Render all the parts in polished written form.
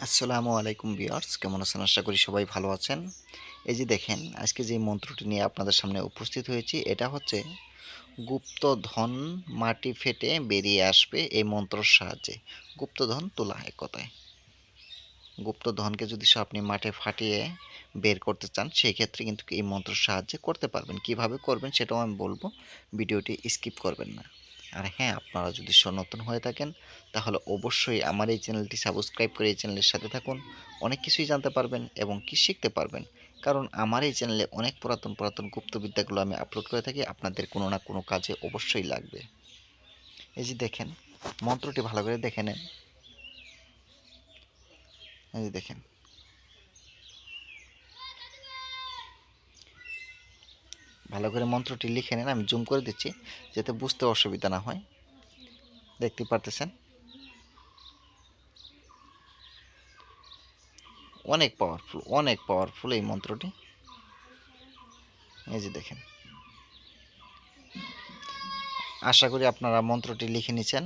আসসালামু আলাইকুম ভিউয়ার্স, কেমন আছেন? আশা করি সবাই ভালো আছেন। এই যে দেখেন, আজকে যে মন্ত্রটি নিয়ে আপনাদের সামনে উপস্থিত হয়েছি, এটা হচ্ছে গুপ্তধন মাটি ফেটে বেরিয়ে আসবে এই মন্ত্রর সাহায্যে। গুপ্তধন তোলা, এক কথায় গুপ্তধনকে যদি আপনি মাঠে ফাটিয়ে বের করতে চান, সেই ক্ষেত্রে কিন্তু এই মন্ত্রের সাহায্যে করতে পারবেন। কিভাবে করবেন সেটাও আমি বলবো, ভিডিওটি স্কিপ করবেন না। আর হ্যাঁ, আপনারা যদি নতুন হয়ে থাকেন তাহলে অবশ্যই আমার এই চ্যানেলটি সাবস্ক্রাইব করে এই চ্যানেলের সাথে থাকুন। অনেক কিছুই জানতে পারবেন এবং কি শিখতে পারবেন, কারণ আমার এই চ্যানেলে অনেক পুরাতন পুরাতন গুপ্তবিদ্যাগুলো আমি আপলোড করে থাকি, আপনাদের কোনো না কোনো কাজে অবশ্যই লাগবে। এই যে দেখেন, মন্ত্রটি ভালো করে দেখে নেন। এই যে দেখেন, ভালো করে মন্ত্রটি লিখে নেন। আমি জুম করে দিচ্ছি যাতে বুঝতে অসুবিধা না হয়। দেখতে পারতেছেন, অনেক পাওয়ারফুল এই মন্ত্রটি। এই যে দেখেন, আশা করি আপনারা মন্ত্রটি লিখে নিচ্ছেন।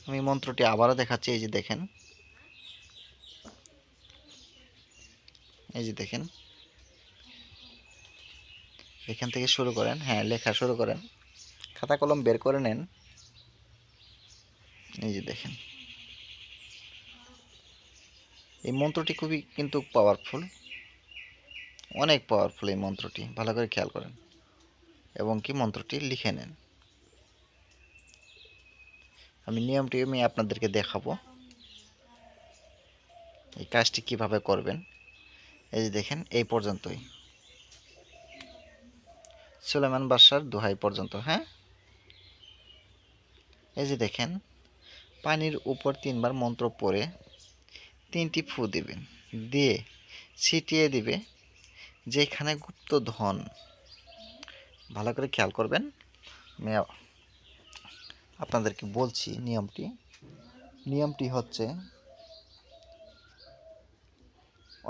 আমি মন্ত্রটি আবারও দেখাচ্ছি। এই যে দেখেন, এই যে দেখেন, এখান থেকে শুরু করেন। হ্যাঁ, লেখা শুরু করেন, খাতা কলম বের করে নেন। এই যে দেখেন, এই মন্ত্রটি খুবই কিন্তু পাওয়ারফুল, অনেক পাওয়ারফুল এই মন্ত্রটি। ভালো করে খেয়াল করেন এবং কি মন্ত্রটি লিখে নেন। আমি নিয়মটি আপনাদেরকে দেখাবো, এই কাজটি কিভাবে করবেন। এই যে দেখেন, এই পর্যন্তই, সুলেমান বাদশার দোহাই পর্যন্ত। হ্যাঁ, এই যে দেখেন, পানির উপর 3 বার মন্ত্র পড়ে 3টি ফু দিবেন, দিয়ে ছিটিয়ে দিবে যেখানে গুপ্ত ধন। ভালো করে খেয়াল করবেন, আমি আপনাদেরকে বলছি নিয়মটি। নিয়মটি হচ্ছে,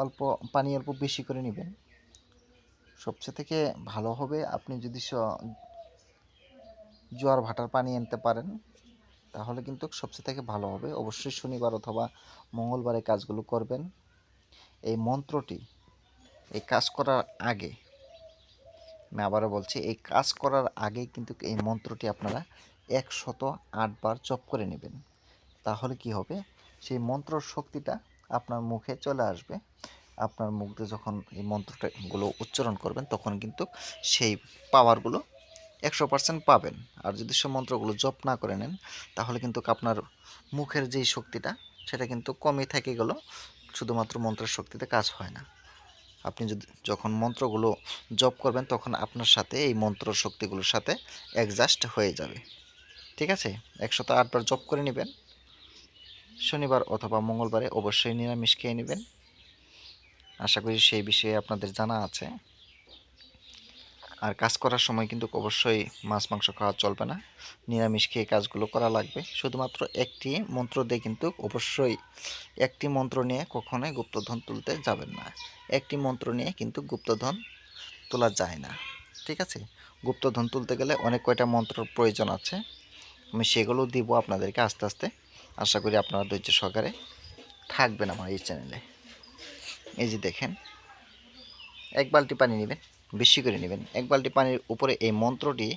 অল্প পানি অল্প বেশি করে নেবেন। সবচেয়ে থেকে ভালো হবে আপনি যদি জোয়ার ভাটার পানি আনতে পারেন, তাহলে কিন্তু সবচেয়ে থেকে ভালো হবে। অবশ্যই শনিবার অথবা মঙ্গলবারে কাজগুলো করবেন। এই মন্ত্রটি, এই কাজ করার আগে, আমি আবারও বলছি, এই কাজ করার আগেই কিন্তু এই মন্ত্রটি আপনারা 108 বার জপ করে নেবেন। তাহলে কি হবে, সেই মন্ত্রর শক্তিটা আপনার মুখে চলে আসবে। আপনার মুখ দিয়ে যখন এই মন্ত্রগুলো উচ্চারণ করবেন, তখন কিন্তু সেই পাওয়ারগুলো 100% পাবেন। আর যদি সে মন্ত্রগুলো জপ না করে নেন, তাহলে কিন্তু আপনার মুখের যেই শক্তিটা, সেটা কিন্তু কমই থেকে গেল, শুধুমাত্র মন্ত্রের শক্তিতে কাজ হয় না। আপনি যদি যখন মন্ত্রগুলো জপ করবেন, তখন আপনার সাথে এই মন্ত্র শক্তিগুলোর সাথে অ্যাডজাস্ট হয়ে যাবে। ঠিক আছে, 108 বার জপ করে নেবেন। শনিবার অথবা মঙ্গলবারে অবশ্যই নিরামিষ খেয়ে নেবেন। আশা করি সেই বিষয়ে আপনাদের জানা আছে। আর কাজ করার সময় কিন্তু অবশ্যই মাছ মাংস খাওয়া চলবে না, নিরামিষ খেয়ে কাজগুলো করা লাগবে। শুধুমাত্র একটি মন্ত্র দিয়ে কিন্তু অবশ্যই, একটি মন্ত্র নিয়ে কখনোই গুপ্তধন তুলতে যাবেন না। একটি মন্ত্র নিয়ে কিন্তু গুপ্তধন তোলা যায় না। ঠিক আছে, গুপ্তধন তুলতে গেলে অনেক কয়টা মন্ত্রর প্রয়োজন আছে, আমি সেগুলো দিব আপনাদেরকে আস্তে আস্তে। আশা করি আপনারা ধৈর্য সহকারে থাকবেন আমার এই চ্যানেলে। এই যে দেখেন, 1 বালতি পানি নেবেন, বেশি করে নেবেন। 1 বালতি পানির উপরে এই মন্ত্রটি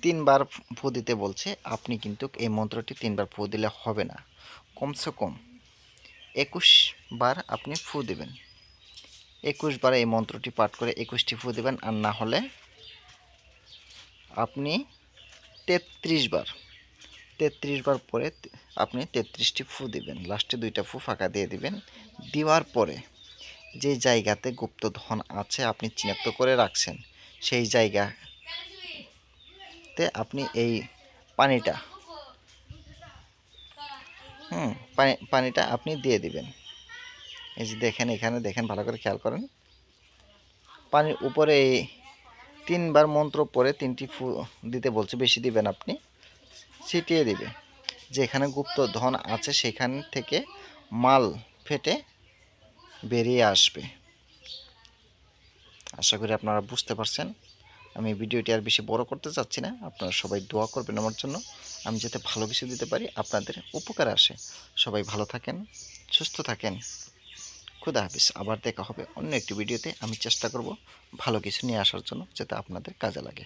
3 বার ফু দিতে বলছে। আপনি কিন্তু এই মন্ত্রটি 3 বার ফু দিলে হবে না, কমসে কম 21 বার আপনি ফু দেবেন। 21 বার এই মন্ত্রটি পাঠ করে 21টি ফু দেবেন। আর না হলে আপনি 33 বার, 33 বার পরে আপনি 33টি ফু দিবেন। লাস্টে 2টা ফু ফাঁকা দিয়ে দিবেন। দেওয়ার পরে যে জায়গাতে গুপ্তধন আছে আপনি চিনাক্ত করে রাখছেন, সেই জায়গাতে আপনি এই পানিটা, পানিটা আপনি দিয়ে দিবেন। এই যে দেখেন, এখানে দেখেন, ভালো করে খেয়াল করেন। পানির উপরে এই 3 বার মন্ত্র পরে 3টি ফু দিতে বলছে, বেশি দিবেন আপনি, ছিটিয়ে দিবে। যেখানে গুপ্ত ধন আছে সেখান থেকে মাল ফেটে বেরিয়ে আসবে। আশা করি আপনারা বুঝতে পারছেন। আমি ভিডিওটি আর বেশি বড় করতে চাচ্ছি না। আপনারা সবাই দোয়া করবেন আমার জন্য, আমি যাতে ভালো কিছু দিতে পারি, আপনাদের উপকারে আসে। সবাই ভালো থাকেন, সুস্থ থাকেন। খুদা হাফেজ। আবার দেখা হবে অন্য একটি ভিডিওতে। আমি চেষ্টা করব ভালো কিছু নিয়ে আসার জন্য, যাতে আপনাদের কাজে লাগে।